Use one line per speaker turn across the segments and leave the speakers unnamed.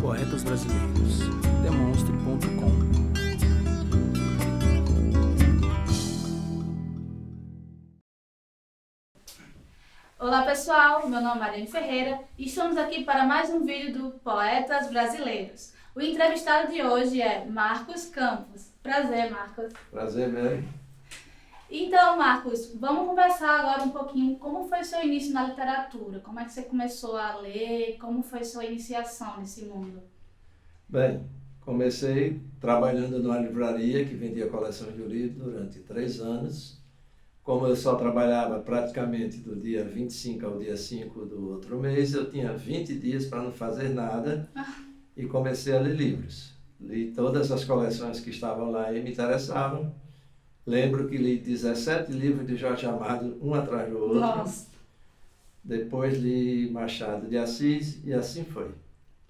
Poetas Brasileiros, demonstre.com.
Olá pessoal, meu nome é Mariane Ferreira e estamos aqui para mais um vídeo do Poetas Brasileiros. O entrevistado de hoje é Marcos Campos. Prazer, Marcos.
Prazer, Mary.
Então, Marcos, vamos conversar agora um pouquinho como foi seu início na literatura, como é que você começou a ler, como foi sua iniciação nesse mundo?
Bem, comecei trabalhando numa livraria que vendia coleções de livros durante 3 anos. Como eu só trabalhava praticamente do dia 25 ao dia 5 do outro mês, eu tinha 20 dias para não fazer nada e comecei a ler livros. Li todas as coleções que estavam lá e me interessavam. Lembro que li 17 livros de Jorge Amado, um atrás do outro.
Nossa,
Depois li Machado de Assis e assim foi.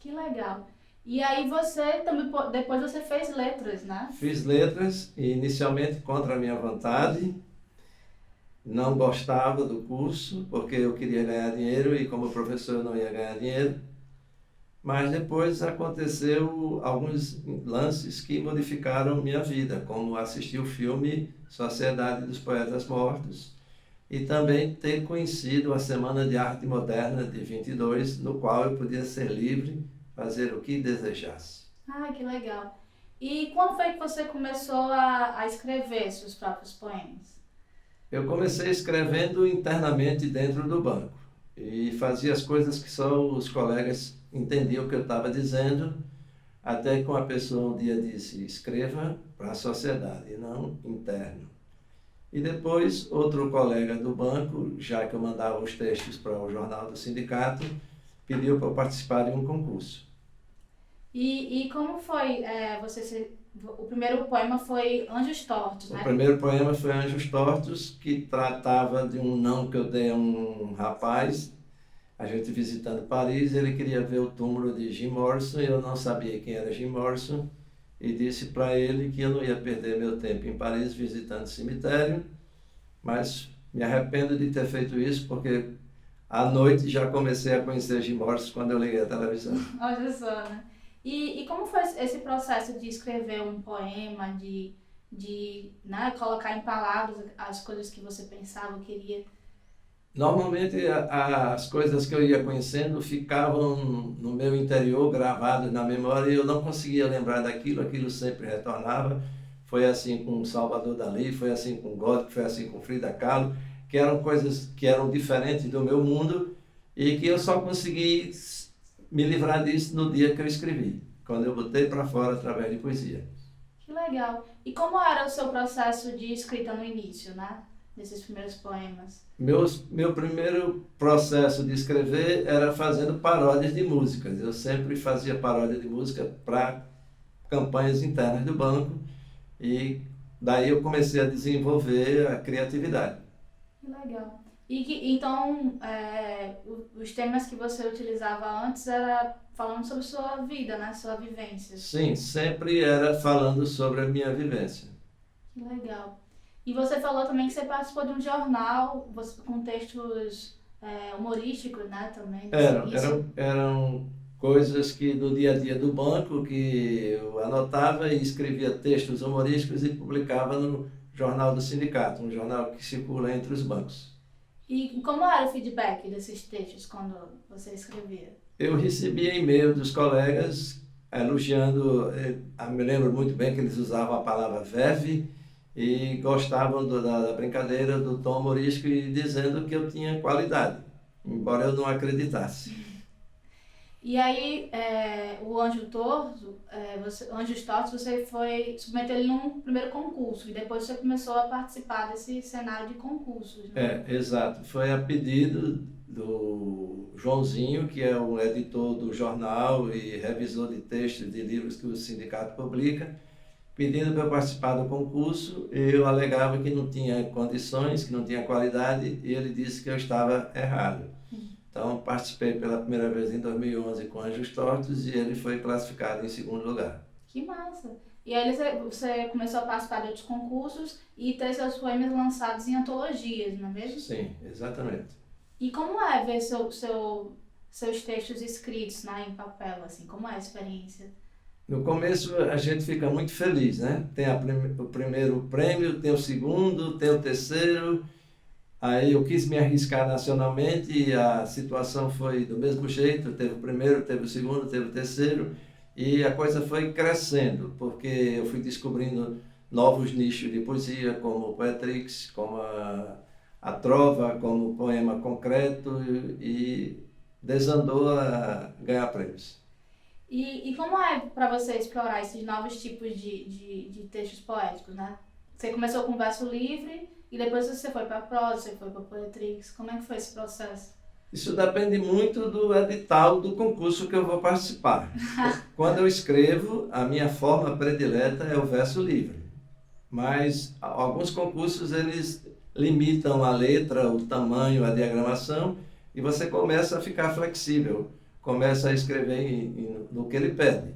que legal. E aí você também, depois você fez letras, né?
Fiz letras e inicialmente contra a minha vontade. Não gostava do curso porque eu queria ganhar dinheiro e como professor eu não ia ganhar dinheiro. Mas depois aconteceu alguns lances que modificaram minha vida, como assistir o filme Sociedade dos Poetas Mortos e também ter conhecido a Semana de Arte Moderna de 22, no qual eu podia ser livre, fazer o que desejasse.
Ah, que legal. E quando foi que você começou a escrever seus próprios poemas?
Eu comecei escrevendo internamente dentro do banco e fazia as coisas que só os colegas entendiam o que eu estava dizendo, até que uma pessoa um dia disse, escreva para a sociedade e não interno. E depois outro colega do banco, já que eu mandava os textos para o jornal do sindicato, pediu para eu participar de um concurso.
E como foi o primeiro poema foi Anjos Tortos, né?
O primeiro poema foi Anjos Tortos, que tratava de um não que eu dei a um rapaz, a gente visitando Paris, ele queria ver o túmulo de Jim Morrison, e eu não sabia quem era Jim Morrison, e disse para ele que eu não ia perder meu tempo em Paris visitando cemitério, mas me arrependo de ter feito isso, porque à noite já comecei a conhecer Jim Morrison quando eu liguei a televisão.
Olha só, né? E como foi esse processo de escrever um poema, né, colocar em palavras as coisas que você pensava, queria?
Normalmente as coisas que eu ia conhecendo ficavam no meu interior, gravadas na memória, e eu não conseguia lembrar daquilo, aquilo sempre retornava. Foi assim com Salvador Dalí, foi assim com Goethe, foi assim com Frida Kahlo, que eram coisas que eram diferentes do meu mundo e que eu só consegui me livrar disso no dia que eu escrevi, quando eu botei para fora através de poesia.
Que legal. E como era o seu processo de escrita no início, né? Desses primeiros poemas?
Meu primeiro processo de escrever era fazendo paródias de músicas. Eu sempre fazia paródia de música para campanhas internas do banco e daí eu comecei a desenvolver a criatividade.
Que legal. Então, os temas que você utilizava antes era falando sobre sua vida, né? Sua vivência.
Sim, sempre era falando sobre a minha vivência.
Que legal. E você falou também que você participou de um jornal com textos humorísticos, né? Também.
Eram coisas que do dia a dia do banco que eu anotava e escrevia textos humorísticos e publicava no Jornal do Sindicato, um jornal que circula entre os bancos.
E como era o feedback desses textos quando você escrevia?
Eu recebia e-mail dos colegas elogiando, me lembro muito bem que eles usavam a palavra verve e gostavam da brincadeira, do tom humorístico e dizendo que eu tinha qualidade, embora eu não acreditasse.
E aí, o Anjos Tortos, você foi submeter ele num primeiro concurso e depois você começou a participar desse cenário de concursos, né?
Exato. Foi a pedido do Joãozinho, que é o editor do jornal e revisor de textos de livros que o sindicato publica, pedindo para eu participar do concurso. Eu alegava que não tinha condições, que não tinha qualidade, e ele disse que eu estava errado. Então, participei pela primeira vez em 2011 com Anjos Tortos e ele foi classificado em 2º lugar.
Que massa! E aí você começou a participar de outros concursos e ter seus poemas lançados em antologias, não é mesmo?
Sim, exatamente.
E como é ver seu seus textos escritos, né, em papel, assim, como é a experiência?
No começo a gente fica muito feliz, né? Tem o primeiro prêmio, tem o segundo, tem o terceiro. Aí eu quis me arriscar nacionalmente e a situação foi do mesmo jeito. Teve o primeiro, teve o segundo, teve o terceiro. E a coisa foi crescendo, porque eu fui descobrindo novos nichos de poesia, como o Poetrix, como a trova, como o poema concreto, e desandou a ganhar prêmios.
E como é para você explorar esses novos tipos de textos poéticos, né? Você começou com verso livre e depois você foi para prosa, você foi para Poetrix. Como é que foi esse processo?
Isso depende muito do edital do concurso que eu vou participar. Quando eu escrevo, a minha forma predileta é o verso livre. Mas alguns concursos eles limitam a letra, o tamanho, a diagramação, e você começa a ficar flexível, começa a escrever no que ele pede.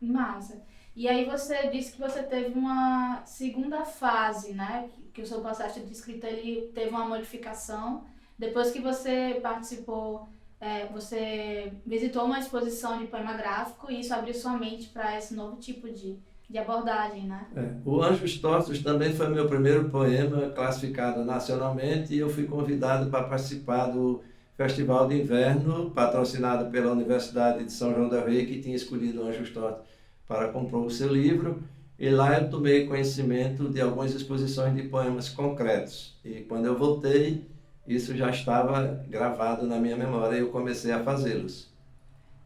Massa. E aí você disse que você teve uma segunda fase, né? Que o seu processo de escrita ele teve uma modificação. Depois que você participou, você visitou uma exposição de poema gráfico e isso abriu sua mente para esse novo tipo de abordagem, né?
O Anjos Tortos também foi meu primeiro poema classificado nacionalmente e eu fui convidado para participar do Festival de Inverno, patrocinado pela Universidade de São João del Rei, que tinha escolhido Anjos Tortos para compor o seu livro. E lá eu tomei conhecimento de algumas exposições de poemas concretos. E quando eu voltei, isso já estava gravado na minha memória e eu comecei a fazê-los.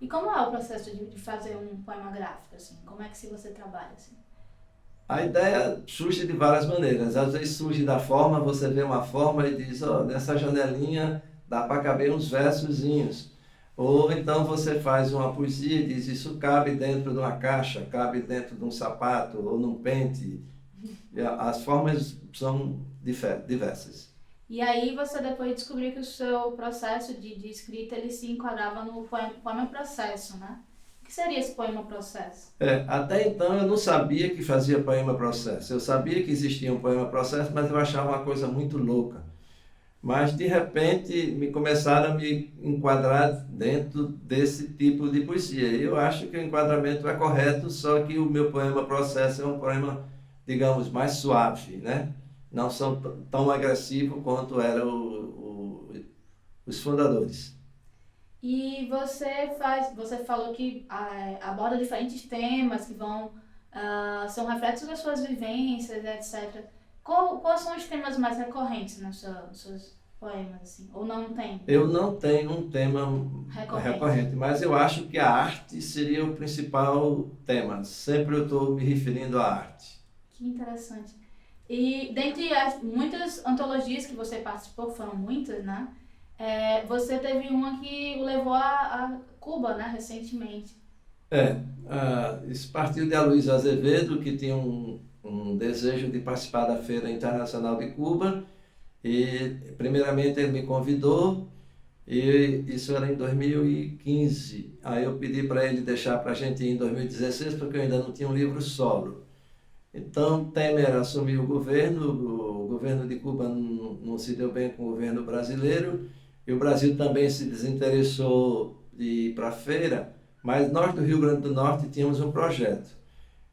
E como é o processo de fazer um poema gráfico, assim? Como é que você trabalha, assim?
A ideia surge de várias maneiras. Às vezes surge da forma, você vê uma forma e diz, nessa janelinha dá para caber uns versozinhos. Ou então você faz uma poesia e diz, isso cabe dentro de uma caixa, cabe dentro de um sapato ou num pente. As formas são diversas.
E aí você depois descobriu que o seu processo de escrita ele se enquadrava no poema processo, né? O que seria esse poema processo?
Até então eu não sabia que fazia poema processo. Eu sabia que existia um poema processo, mas eu achava uma coisa muito louca. Mas de repente me começaram a me enquadrar dentro desse tipo de poesia. E eu acho que o enquadramento é correto, só que o meu poema processo é um poema, digamos, mais suave, né? Não são tão agressivos quanto eram os fundadores.
E você falou que aborda diferentes temas que são reflexos das suas vivências, etc. Quais são os temas mais recorrentes nos seus poemas, assim? Ou não tem?
Eu não tenho um tema recorrente, mas eu acho que a arte seria o principal tema. Sempre eu estou me referindo à arte.
Que interessante. E dentre as muitas antologias que você participou, que foram muitas, né? Você teve uma que o levou a Cuba, né, recentemente.
Isso partiu de Aloysio Azevedo, que tinha um desejo de participar da Feira Internacional de Cuba. E, primeiramente, ele me convidou, e isso era em 2015. Aí eu pedi para ele deixar para a gente ir em 2016, porque eu ainda não tinha um livro solo. Então, Temer assumiu o governo de Cuba não se deu bem com o governo brasileiro, e o Brasil também se desinteressou de ir para a feira, mas nós do Rio Grande do Norte tínhamos um projeto.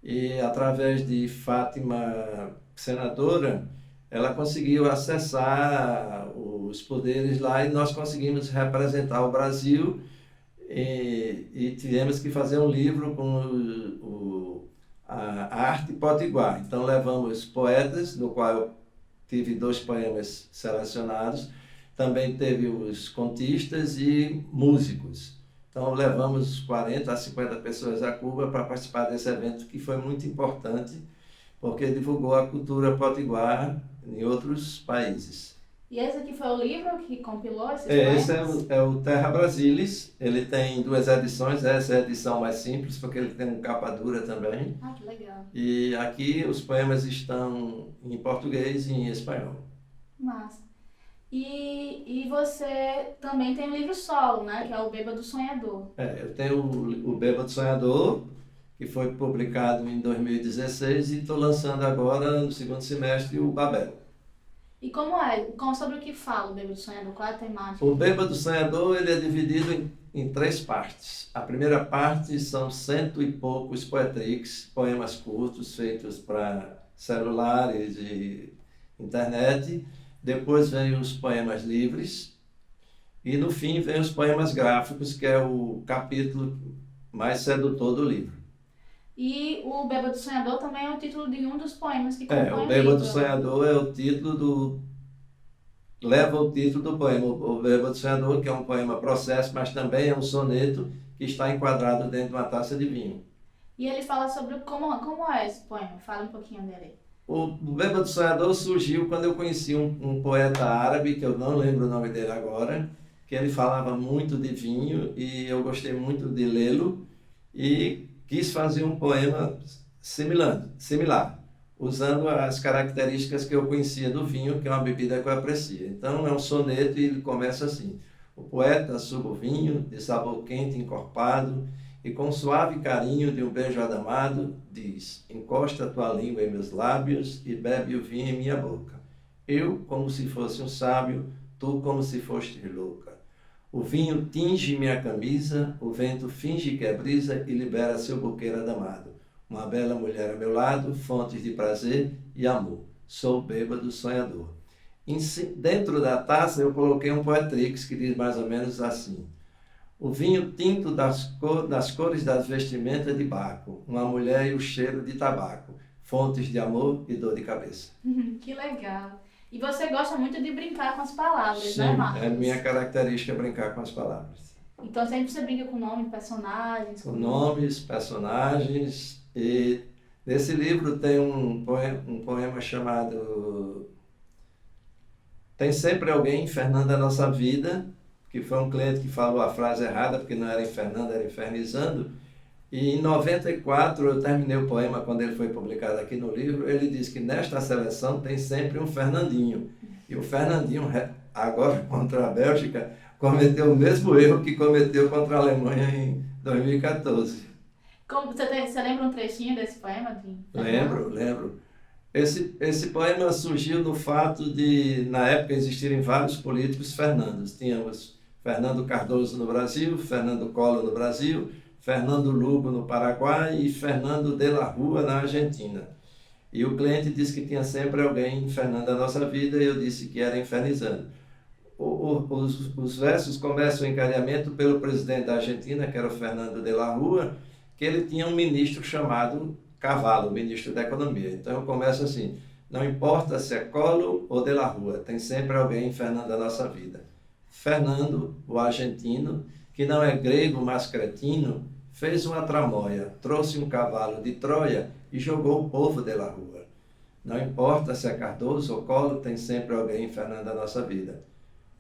E através de Fátima, senadora, ela conseguiu acessar os poderes lá e nós conseguimos representar o Brasil e tivemos que fazer um livro com a arte potiguar. Então levamos poetas, no qual eu tive 2 poemas selecionados, também teve os contistas e músicos. Então levamos 40 a 50 pessoas a Cuba para participar desse evento, que foi muito importante, porque divulgou a cultura potiguar em outros países.
E esse aqui foi o livro que compilou esses poemas?
Esse é o Terra Brasilis. Ele tem 2 edições, essa é a edição mais simples, porque ele tem capa dura também.
Ah, que legal.
E aqui os poemas estão em português e em espanhol.
Massa. E você também tem um livro solo, né? Que é o Bêbado Sonhador.
Eu tenho o Bêbado Sonhador, que foi publicado em 2016, e estou lançando agora, no segundo semestre, o Babel.
E sobre o que fala o Bêbado Sonhador? Qual é a temática?
O Bêbado Sonhador ele é dividido em 3 partes. A primeira parte são 100 e poucos poetrics, poemas curtos feitos para celulares e internet. Depois vem os poemas livres. E no fim vem os poemas gráficos, que é o capítulo mais sedutor do livro.
E o Bêbado Sonhador também é o título de um dos poemas que compõem o livro.
O Bêbado Sonhador é o título leva o título do poema. O Bêbado Sonhador, que é um poema processo, mas também é um soneto que está enquadrado dentro de uma taça de vinho.
E ele fala sobre como é esse poema. Fala um pouquinho dele.
O Bêbado Sonhador surgiu quando eu conheci um poeta árabe, que eu não lembro o nome dele agora, que ele falava muito de vinho e eu gostei muito de lê-lo e quis fazer um poema similar, usando as características que eu conhecia do vinho, que é uma bebida que eu aprecio. Então é um soneto e ele começa assim: o poeta suba o vinho, de sabor quente encorpado, e com suave carinho de um beijo adamado, diz: encosta tua língua em meus lábios e bebe o vinho em minha boca. Eu, como se fosse um sábio, tu como se foste louca. O vinho tinge minha camisa, o vento finge que é brisa e libera seu buqueiro adamado. Uma bela mulher a meu lado, fontes de prazer e amor. Sou bêbado sonhador. Dentro da taça eu coloquei um poetrix que diz mais ou menos assim: o vinho tinto das cores das vestimentas de Baco, uma mulher e o cheiro de tabaco, fontes de amor e dor de cabeça.
Que legal. E você gosta muito de brincar com as palavras,
Sim,
né, Marcos?
É minha característica brincar com as palavras.
Então sempre você brinca com nome, personagens?
Com nomes, personagens. E nesse livro tem um poema chamado Tem Sempre Alguém Infernando a Nossa Vida, que foi um cliente que falou a frase errada, porque não era infernando, era infernizando. E em 94 eu terminei o poema, quando ele foi publicado aqui no livro, ele diz que nesta seleção tem sempre um Fernandinho. E o Fernandinho, agora contra a Bélgica, cometeu o mesmo erro que cometeu contra a Alemanha em 2014.
Você lembra um trechinho desse poema?
Lembro. Esse poema surgiu no fato de, na época, existirem vários políticos Fernandos. Tínhamos Fernando Cardoso no Brasil, Fernando Collor no Brasil, Fernando Lugo no Paraguai e Fernando de la Rúa na Argentina. E o cliente disse que tinha sempre alguém infernando a nossa vida e eu disse que era infernizando. Os versos começam o encadeamento pelo presidente da Argentina, que era o Fernando de la Rúa, que ele tinha um ministro chamado Cavalo, ministro da Economia. Então eu começo assim: não importa se é Collor ou de la Rúa, tem sempre alguém infernando a nossa vida. Fernando, o argentino, que não é grego, mas cretino, fez uma tramóia, trouxe um cavalo de Troia e jogou o povo de la Rúa. Não importa se é Cardoso ou Collor, tem sempre alguém infernando a nossa vida.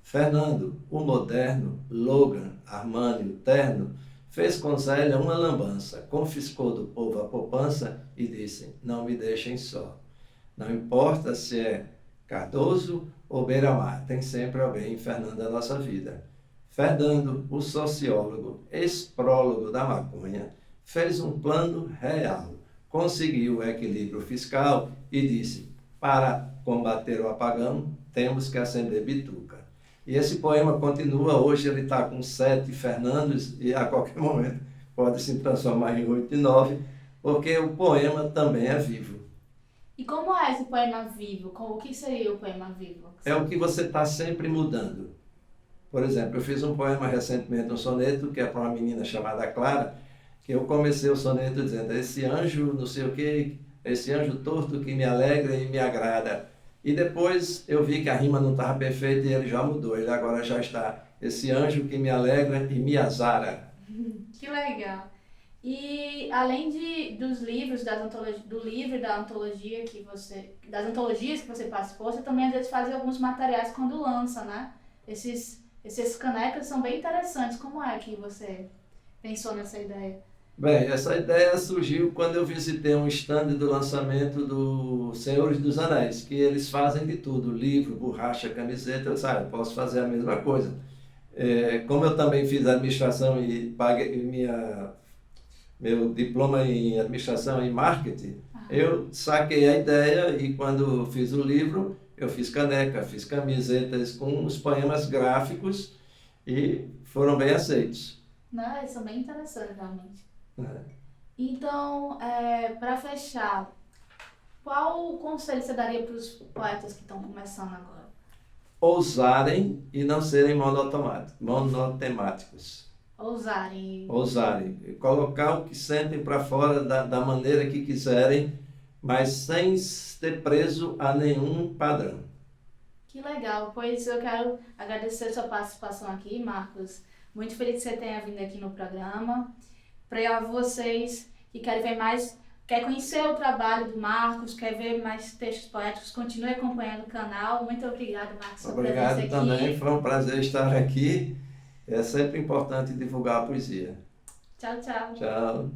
Fernando, o moderno, Logan, Armani, o terno, fez com Zélia uma lambança, confiscou do povo a poupança e disse: não me deixem só. Não importa se é Cardoso ou Beira-Mar, tem sempre alguém infernando a nossa vida. Fernando, o sociólogo, ex-prólogo da maconha, fez um plano real, conseguiu o equilíbrio fiscal e disse: para combater o apagão, temos que acender bituca. E esse poema continua, hoje ele está com 7 Fernandos e a qualquer momento pode se transformar em 8 e 9, porque o poema também é vivo.
E como é esse poema vivo? O que seria o poema vivo?
É o que você está sempre mudando. Por exemplo, eu fiz um poema recentemente, um soneto, que é para uma menina chamada Clara, que eu comecei o soneto dizendo: esse anjo não sei o quê, esse anjo torto que me alegra e me agrada. E depois eu vi que a rima não estava perfeita e ele já mudou. Ele agora já está: esse anjo que me alegra e me azara.
Que legal. E além dos livros, do livro da antologia das antologias que você participou, você também às vezes fazia alguns materiais quando lança, né? Esses canecas são bem interessantes. Como é que você pensou nessa ideia?
Bem, essa ideia surgiu quando eu visitei um stand do lançamento do Senhores dos Anéis, que eles fazem de tudo: livro, borracha, camiseta. Eu disse: eu posso fazer a mesma coisa. Como eu também fiz administração e paguei meu diploma em administração e marketing, eu saquei a ideia e quando fiz o livro, Eu fiz caneca, fiz camisetas com os poemas gráficos e foram bem aceitos.
Não, eles são bem interessantes, realmente.
É.
Então, para fechar, qual conselho você daria para os poetas que estão começando agora?
Ousarem e não serem monotemáticos.
Ousarem.
Ousarem, colocar o que sentem para fora da maneira que quiserem, mas sem ter preso a nenhum padrão.
Que legal, pois eu quero agradecer a sua participação aqui, Marcos. Muito feliz que você tenha vindo aqui no programa. Para vocês que querem ver mais, quer conhecer o trabalho do Marcos, quer ver mais textos poéticos, continue acompanhando o canal. Muito obrigado, Marcos, pela
Obrigado
presença aqui.
também, foi um prazer estar aqui. É sempre importante divulgar a poesia.
Tchau, tchau.
Tchau.